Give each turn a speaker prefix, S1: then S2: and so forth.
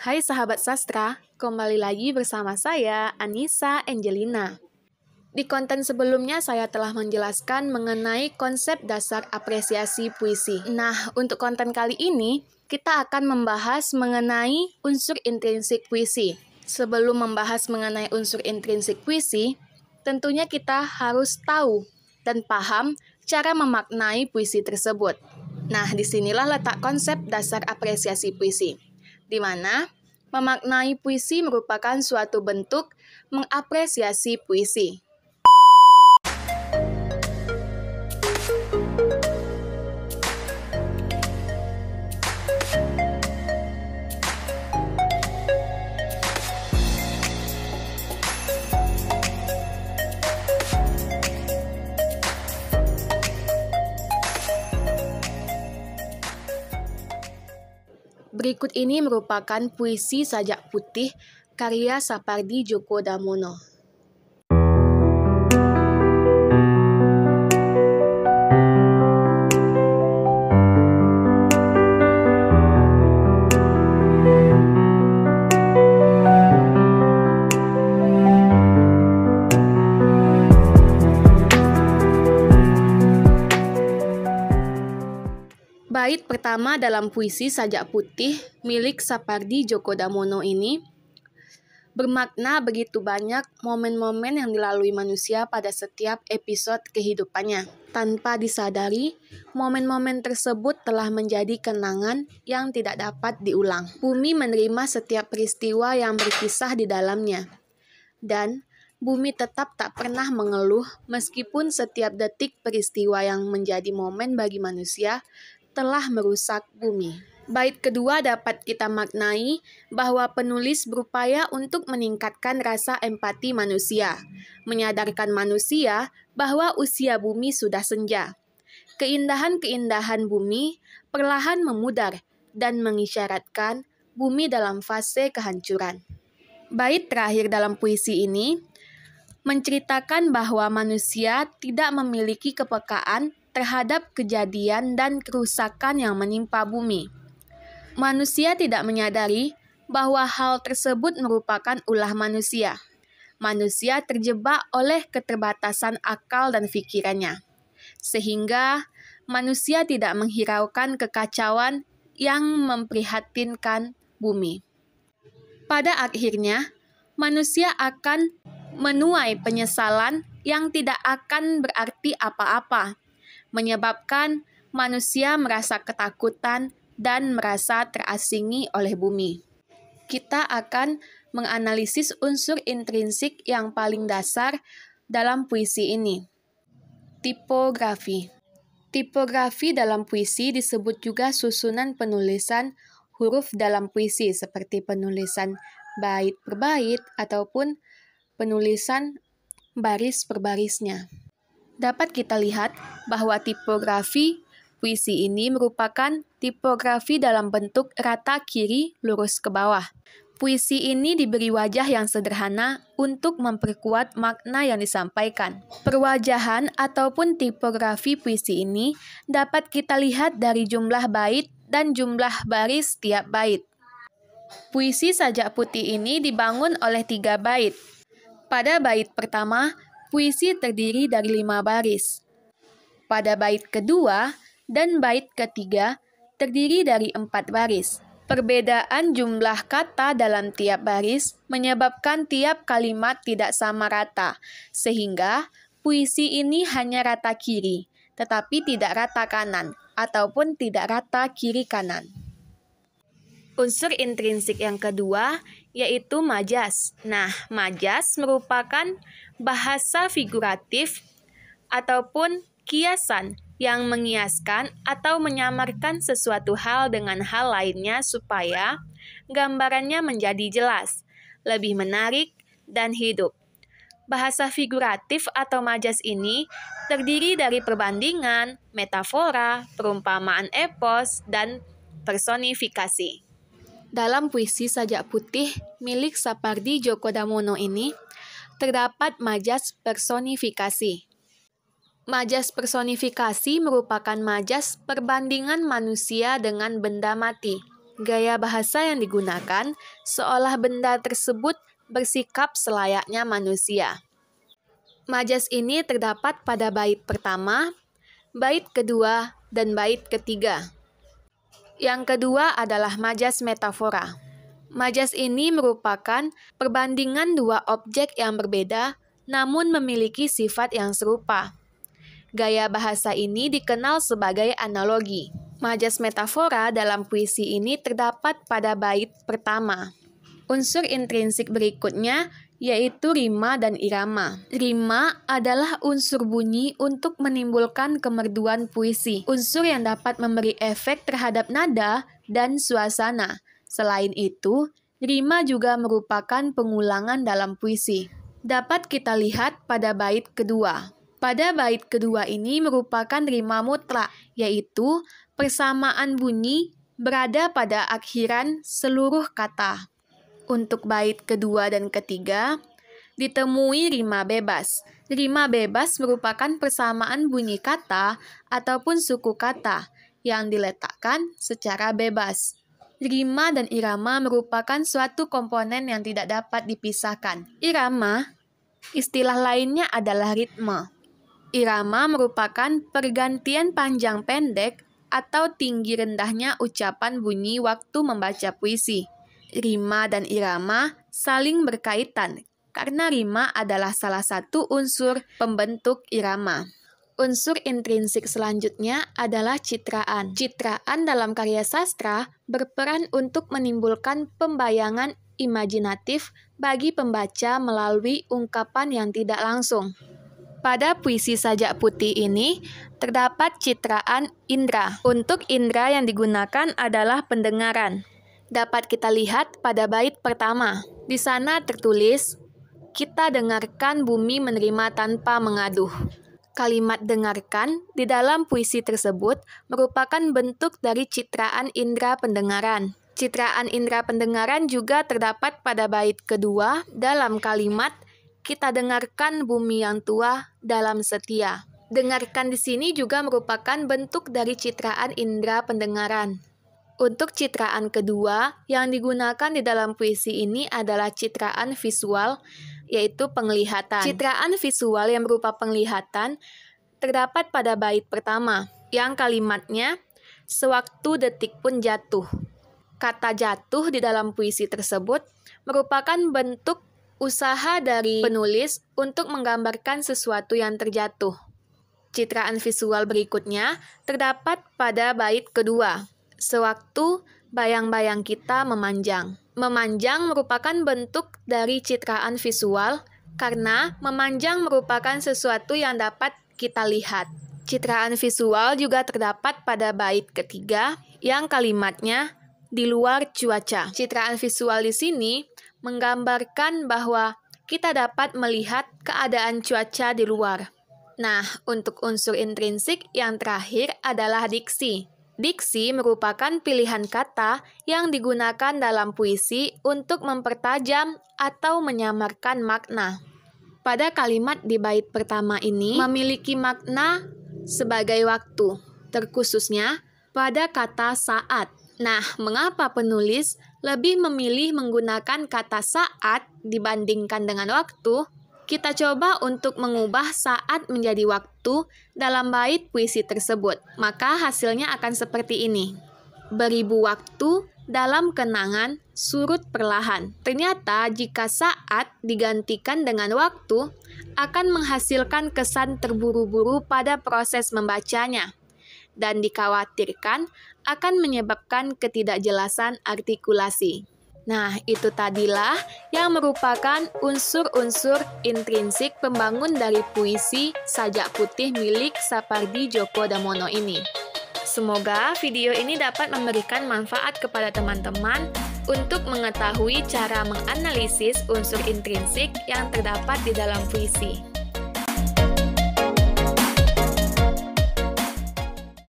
S1: Hai sahabat sastra, kembali lagi bersama saya, Anissa Angelina. Di konten sebelumnya saya telah menjelaskan mengenai konsep dasar apresiasi puisi. Nah, untuk konten kali ini, kita akan membahas mengenai unsur intrinsik puisi. Sebelum membahas mengenai unsur intrinsik puisi, tentunya kita harus tahu dan paham cara memaknai puisi tersebut. Nah, disinilah letak konsep dasar apresiasi puisi, di mana memaknai puisi merupakan suatu bentuk mengapresiasi puisi. Berikut ini merupakan puisi Sajak Putih karya Sapardi Djoko Damono. Bait pertama dalam puisi Sajak Putih milik Sapardi Djoko Damono ini bermakna begitu banyak momen-momen yang dilalui manusia pada setiap episode kehidupannya. Tanpa disadari, momen-momen tersebut telah menjadi kenangan yang tidak dapat diulang. Bumi menerima setiap peristiwa yang berkisah di dalamnya. Dan bumi tetap tak pernah mengeluh meskipun setiap detik peristiwa yang menjadi momen bagi manusia telah merusak bumi. Bait kedua dapat kita maknai bahwa penulis berupaya untuk meningkatkan rasa empati manusia, menyadarkan manusia bahwa usia bumi sudah senja. Keindahan-keindahan bumi perlahan memudar dan mengisyaratkan bumi dalam fase kehancuran. Bait terakhir dalam puisi ini menceritakan bahwa manusia tidak memiliki kepekaan terhadap kejadian dan kerusakan yang menimpa bumi. Manusia tidak menyadari bahwa hal tersebut merupakan ulah manusia. Manusia terjebak oleh keterbatasan akal dan pikirannya, sehingga manusia tidak menghiraukan kekacauan yang memprihatinkan bumi. Pada akhirnya, manusia akan menuai penyesalan yang tidak akan berarti apa-apa, menyebabkan manusia merasa ketakutan dan merasa terasingi oleh bumi. Kita akan menganalisis unsur intrinsik yang paling dasar dalam puisi ini. Tipografi. Tipografi dalam puisi disebut juga susunan penulisan huruf dalam puisi seperti penulisan bait per bait ataupun penulisan baris per barisnya. Dapat kita lihat bahwa tipografi puisi ini merupakan tipografi dalam bentuk rata kiri lurus ke bawah. Puisi ini diberi wajah yang sederhana untuk memperkuat makna yang disampaikan. Perwajahan ataupun tipografi puisi ini dapat kita lihat dari jumlah bait dan jumlah baris tiap bait. Puisi Sajak Putih ini dibangun oleh 3 bait. Pada bait pertama, puisi terdiri dari 5 baris. Pada bait kedua dan bait ketiga terdiri dari 4 baris. Perbedaan jumlah kata dalam tiap baris menyebabkan tiap kalimat tidak sama rata, sehingga puisi ini hanya rata kiri, tetapi tidak rata kanan, ataupun tidak rata kiri kanan. Unsur intrinsik yang kedua yaitu majas. Nah, majas merupakan bahasa figuratif ataupun kiasan yang mengiaskan atau menyamarkan sesuatu hal dengan hal lainnya supaya gambarannya menjadi jelas, lebih menarik, dan hidup. Bahasa figuratif atau majas ini terdiri dari perbandingan, metafora, perumpamaan epos, dan personifikasi. Dalam puisi Sajak Putih milik Sapardi Djoko Damono ini, terdapat majas personifikasi. Majas personifikasi merupakan majas perbandingan manusia dengan benda mati. Gaya bahasa yang digunakan seolah benda tersebut bersikap selayaknya manusia. Majas ini terdapat pada bait pertama, bait kedua, dan bait ketiga. Yang kedua adalah majas metafora. Majas ini merupakan perbandingan dua objek yang berbeda namun memiliki sifat yang serupa. Gaya bahasa ini dikenal sebagai analogi. Majas metafora dalam puisi ini terdapat pada bait pertama. Unsur intrinsik berikutnya yaitu rima dan irama. Rima adalah unsur bunyi untuk menimbulkan kemerduan puisi. Unsur yang dapat memberi efek terhadap nada dan suasana. Selain itu, rima juga merupakan pengulangan dalam puisi. Dapat kita lihat pada bait kedua. Pada bait kedua ini merupakan rima mutlak, yaitu persamaan bunyi berada pada akhiran seluruh kata. Untuk bait kedua dan ketiga, ditemui rima bebas. Rima bebas merupakan persamaan bunyi kata ataupun suku kata yang diletakkan secara bebas. Rima dan irama merupakan suatu komponen yang tidak dapat dipisahkan. Irama, istilah lainnya adalah ritme. Irama merupakan pergantian panjang pendek atau tinggi rendahnya ucapan bunyi waktu membaca puisi. Rima dan irama saling berkaitan karena rima adalah salah satu unsur pembentuk irama. Unsur intrinsik selanjutnya adalah citraan. Citraan dalam karya sastra berperan untuk menimbulkan pembayangan imajinatif bagi pembaca melalui ungkapan yang tidak langsung. Pada puisi Sajak Putih ini, terdapat citraan indera. Untuk indera yang digunakan adalah pendengaran. Dapat kita lihat pada bait pertama. Di sana tertulis, "Kita dengarkan bumi menerima tanpa mengaduh." Kalimat dengarkan di dalam puisi tersebut merupakan bentuk dari citraan indera pendengaran. Citraan indera pendengaran juga terdapat pada bait kedua dalam kalimat, "Kita dengarkan bumi yang tua dalam setia." Dengarkan di sini juga merupakan bentuk dari citraan indera pendengaran. Untuk citraan kedua yang digunakan di dalam puisi ini adalah citraan visual, yaitu penglihatan. Citraan visual yang berupa penglihatan terdapat pada bait pertama, yang kalimatnya, "Sewaktu detik pun jatuh." Kata jatuh di dalam puisi tersebut merupakan bentuk usaha dari penulis untuk menggambarkan sesuatu yang terjatuh. Citraan visual berikutnya terdapat pada bait kedua. Sewaktu bayang-bayang kita memanjang. Memanjang merupakan bentuk dari citraan visual karena memanjang merupakan sesuatu yang dapat kita lihat. Citraan visual juga terdapat pada bait ketiga yang kalimatnya di luar cuaca. Citraan visual di sini menggambarkan bahwa kita dapat melihat keadaan cuaca di luar. Nah, untuk unsur intrinsik yang terakhir adalah diksi. Diksi merupakan pilihan kata yang digunakan dalam puisi untuk mempertajam atau menyamarkan makna. Pada kalimat di bait pertama ini memiliki makna sebagai waktu, terkhususnya pada kata saat. Nah, mengapa penulis lebih memilih menggunakan kata saat dibandingkan dengan waktu? Kita coba untuk mengubah saat menjadi waktu dalam bait puisi tersebut. Maka hasilnya akan seperti ini. Beribu waktu dalam kenangan surut perlahan. Ternyata jika saat digantikan dengan waktu, akan menghasilkan kesan terburu-buru pada proses membacanya. Dan dikhawatirkan akan menyebabkan ketidakjelasan artikulasi. Nah, itu tadilah yang merupakan unsur-unsur intrinsik pembangun dari puisi Sajak Putih milik Sapardi Djoko Damono ini. Semoga video ini dapat memberikan manfaat kepada teman-teman untuk mengetahui cara menganalisis unsur intrinsik yang terdapat di dalam puisi.